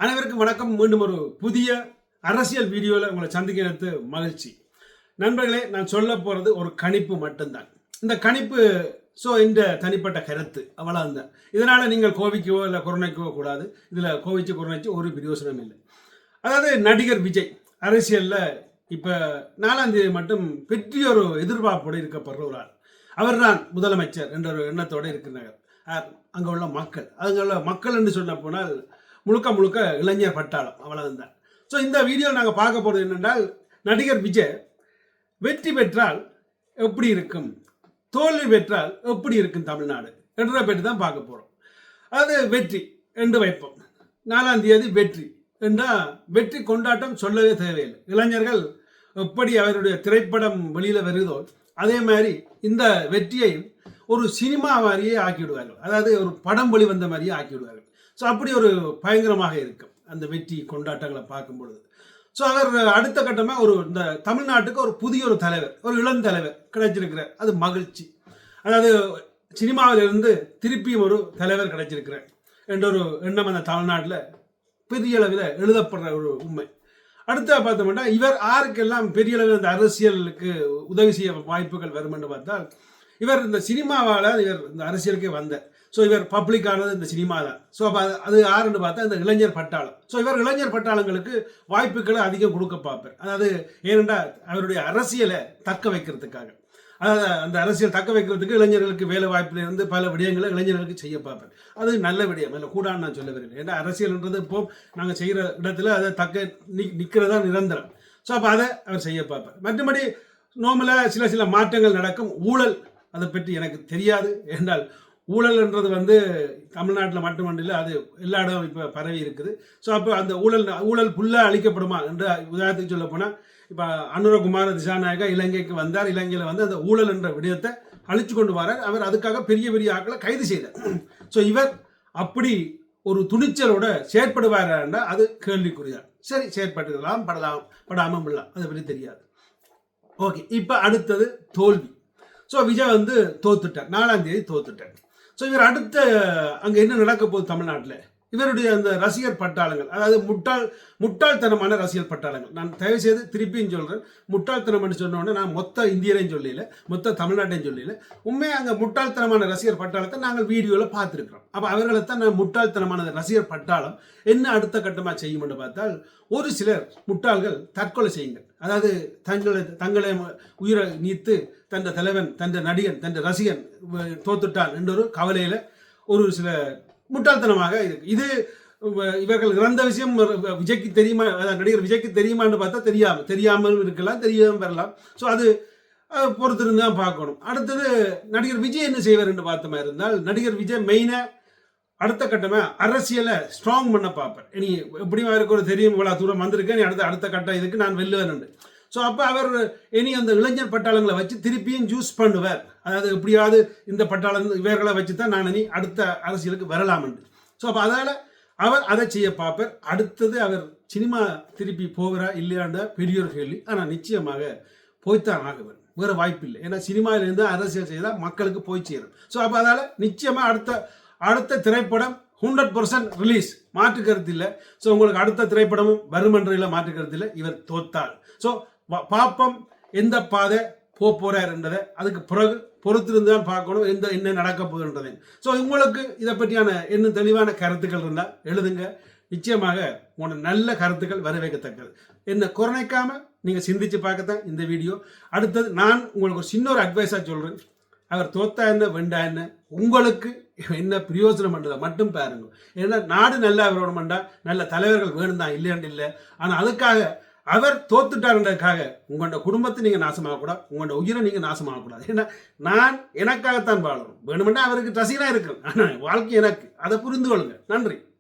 அனைவருக்கும் வணக்கம். மீண்டும் ஒரு புதிய அரசியல் வீடியோவில் உங்களை சந்திக்கிறது மகிழ்ச்சி. நண்பர்களே, நான் சொல்ல போகிறது ஒரு கணிப்பு மட்டும்தான். இந்த கணிப்பு இந்த தனிப்பட்ட கருத்து அவ்வளவுதான். இதனால் நீங்கள் கோவிக்கவோ இல்லை குறைக்கவோ கூடாது. இதில் கோவிச்சு குறைச்சி ஒரு பிரயோசனம் இல்லை. அதாவது நடிகர் விஜய் அரசியலில் இப்போ 4ஆம் தேதி மட்டும் பெரிய ஒரு எதிர்பார்ப்போடு இருக்கப்படுற ஒரு ஆள். அவர் தான் முதலமைச்சர் என்ற ஒரு எண்ணத்தோடு இருக்கிறார். அங்கே உள்ள மக்கள், அங்கே உள்ள மக்கள் என்று சொன்ன போனால் முழுக்க முழுக்க இளைஞர் பட்டாளம், அவ்வளவுதான். இந்த வீடியோவில் நாங்கள் பார்க்க போகிறது என்னென்றால், நடிகர் விஜய் வெற்றி பெற்றால் எப்படி இருக்கும், தோல்வி பெற்றால் எப்படி இருக்கும் தமிழ்நாடு என்ற பற்றி தான் பார்க்க போகிறோம். அது வெற்றி என்று வைப்போம். 4ஆம் தேதி வெற்றி என்றால் வெற்றி கொண்டாட்டம் சொல்லவே தேவையில்லை. இளைஞர்கள் எப்படி அவருடைய திரைப்படம் வெளியில் வருதோ அதே மாதிரி இந்த வெற்றியை ஒரு சினிமா மாதிரியே ஆக்கிவிடுவார்கள். அதாவது ஒரு படம் வெளிவந்த மாதிரியே ஆக்கிவிடுவார்கள். அப்படி ஒரு பயங்கரமாக இருக்கும் அந்த வெற்றி கொண்டாட்டங்களை பார்க்கும் பொழுது. அவர் அடுத்த கட்டமாக இந்த தமிழ்நாட்டுக்கு ஒரு புதிய ஒரு தலைவர், ஒரு இளம் தலைவர் கிடைச்சிருக்கிறார். அது மகிழ்ச்சி. அதாவது சினிமாவிலிருந்து திருப்பியும் ஒரு தலைவர் கிடைச்சிருக்கிறார் என்ற ஒரு எண்ணம் அந்த தமிழ்நாட்டில் பெரிய அளவில் எழுதப்படுற ஒரு உண்மை. அடுத்த பார்த்தோம்னா, இவர் யாருக்கெல்லாம் பெரிய அளவில் இந்த அரசியலுக்கு உதவி செய்ய வாய்ப்புகள் வரும் என்று பார்த்தால், இவர் இந்த சினிமாவால் இவர் இந்த அரசியலுக்கே வந்தார். இவர் பப்ளிக்கானது இந்த சினிமா தான். அப்போ அது யாருன்னு பார்த்தா இந்த இளைஞர் பட்டாளம். இவர் இளைஞர் பட்டாளங்களுக்கு வாய்ப்புகளை அதிகம் கொடுக்க பார்ப்பார். அதாவது ஏனென்றால் அவருடைய அரசியலை தக்க வைக்கிறதுக்காக, அதாவது அந்த அரசியல் தக்க வைக்கிறதுக்கு இளைஞர்களுக்கு வேலை வாய்ப்பிலிருந்து பல விடயங்களை இளைஞர்களுக்கு செய்ய பார்ப்பார். அது நல்ல விடயம், இல்லை கூடான்னு நான் சொல்ல வரல. ஏன்னா அரசியல்ன்றது இப்போ நாங்கள் செய்கிற இடத்துல அதை தக்க நிற்கிறதா நிரந்தரம். அப்போ அதை அவர் செய்ய பார்ப்பார். மற்றபடி நோமலாக சில மாற்றங்கள் நடக்கும். ஊழல் அதை பற்றி எனக்கு தெரியாது. என்றால் ஊழல்ன்றது தமிழ்நாட்டில் மட்டுமல்ல, அது எல்லா இடமும் இப்போ பரவி இருக்குது. அப்போ அந்த ஊழல் ஃபுல்லாக அழிக்கப்படுமா என்று உதாரணத்துக்கு சொல்ல போனால், இப்போ அனுரகுமார திசாநாயகா இலங்கைக்கு வந்தார். இலங்கையில் அந்த ஊழல் என்ற விடயத்தை அழிச்சு கொண்டு வரார். அவர் அதுக்காக பெரிய பெரிய ஆட்களை கைது செய்தார். இவர் அப்படி ஒரு துணிச்சலோட செயற்படுவார் என்றால் அது கேள்விக்குரியார். சரி, செயற்பட்டுக்கலாம், படாமல் விடலாம், அதை பற்றி தெரியாது. ஓகே, இப்போ அடுத்தது தோல்வி. விஜய் தோத்துட்டார், 4ஆம் தேதி தோத்துட்டார். இவர் அடுத்த அங்கே என்ன நடக்க போகுது தமிழ்நாட்டில், இவருடைய அந்த ரசிகர் பட்டாளங்கள், அதாவது முட்டாள்தனமான ரசிகர் பட்டாளங்கள். நான் தயவு செய்து திருப்பியும் சொல்கிறேன், முட்டாள்தனம் சொன்னோன்னே நான் மொத்த இந்தியரையும் சொல்லல, மொத்த தமிழ்நாட்டையும் சொல்லல. உண்மையாக அங்கே முட்டாள்தனமான ரசிகர் பட்டாளத்தை நாங்கள் வீடியோவில் பார்த்துருக்கிறோம். அப்போ அவர்களை தான் நான் முட்டாள்தனமான ரசிகர் பட்டாளம் என்ன அடுத்த கட்டமாக செய்யும்னு பார்த்தால், ஒரு சிலர் முட்டாள்கள் தற்கொலை செய்யுங்கள். அதாவது தங்களை உயிரை நீத்து தன் தலைவன், தன் நடிகன், தன் ரசிகன் தோத்துட்டான் என்ற ஒரு கவலையில் ஒரு சில முட்டாள்தனமாக இருக்கு. இது இவர்கள் இறந்த விஷயம் விஜய்க்கு தெரியுமா, நடிகர் விஜய்க்கு தெரியுமான்னு பார்த்தா தெரியாமல் இருக்கலாம், தெரியாமல் வரலாம். அது பொறுத்திருந்து தான் பார்க்கணும். அடுத்தது நடிகர் விஜய் என்ன செய்வார் என்று பார்த்தமா இருந்தால், நடிகர் விஜய் மெயினாக அடுத்த கட்டமாக அரசியலை ஸ்ட்ராங் பண்ண பார்ப்பேன். இனி எப்படியும் அவருக்கு ஒரு தெரியும், இவ்வளோ தூரம் வந்திருக்கேன், நீ அடுத்த கட்டம் இதுக்கு நான் வெல்லுவேன். அப்போ அவர் இனி அந்த இளைஞர் பட்டாளங்களை வச்சு திருப்பியும் ஜூஸ் பண்ணுவார். அதாவது எப்படியாவது இந்த பட்டாளம் இவர்களை வச்சு தான் நான் இனி அடுத்த அரசியலுக்கு வரலாம் என்று. அப்போ அதனால் அவர் அதை செய்ய பார்ப்பார். அடுத்தது அவர் சினிமா திருப்பி போகிறா இல்லையாண்ட பெரிய ஒரு கேள்வி. ஆனால் நிச்சயமாக போய்த்தான் ஆகுவார், வேறு வாய்ப்பு இல்லை. ஏன்னா சினிமாவிலேருந்து அரசியல் செய்தால் மக்களுக்கு போய் சேரும். அப்போ அதனால் நிச்சயமாக அடுத்த திரைப்படம் 100% ரிலீஸ், மாற்று கருத்து இல்லை. உங்களுக்கு அடுத்த திரைப்படமும் வருமன்றையில் மாற்று கருத்து இல்லை. இவர் தோத்தால் பாப்பம் எந்த பாதை போறார் என்றதை அதுக்கு பிறகு பொறுத்திருந்தான் பார்க்கணும் என்ன நடக்க போகுதுன்றதை. உங்களுக்கு இதை பற்றியான இன்னும் தெளிவான கருத்துக்கள் இருந்தால் எழுதுங்க. நிச்சயமாக உங்களோட நல்ல கருத்துக்கள் வரவேற்கத்தக்கது. என்ன குறைக்காம நீங்கள் சிந்திச்சு பார்க்கத்தான் இந்த வீடியோ. அடுத்தது நான் உங்களுக்கு ஒரு சின்ன ஒரு அட்வைஸாக சொல்கிறேன். அவர் தோத்தா என்ன வெண்டா என்ன, உங்களுக்கு என்ன பிரயோஜனம் பண்ணுறதை மட்டும் பாருங்க. ஏன்னா நாடு நல்லா வரணும்டா நல்ல தலைவர்கள் வேணும் தான், இல்லையாண்டு இல்லை. ஆனால் அதுக்காக அவர் தோத்துட்டாருன்றதுக்காக உங்களோட குடும்பத்தை நீங்கள் நாசமாகக்கூடாது, உங்களோட உயிரை நீங்கள் நாசமாகக்கூடாது. ஏன்னா நான் எனக்காகத்தான் வாழணும். வேணுமெண்டா அவருக்கு ரசிகனாக இருக்கிறேன், ஆனால் வாழ்க்கை எனக்கு. அதை புரிந்து கொள்ளுங்க. நன்றி.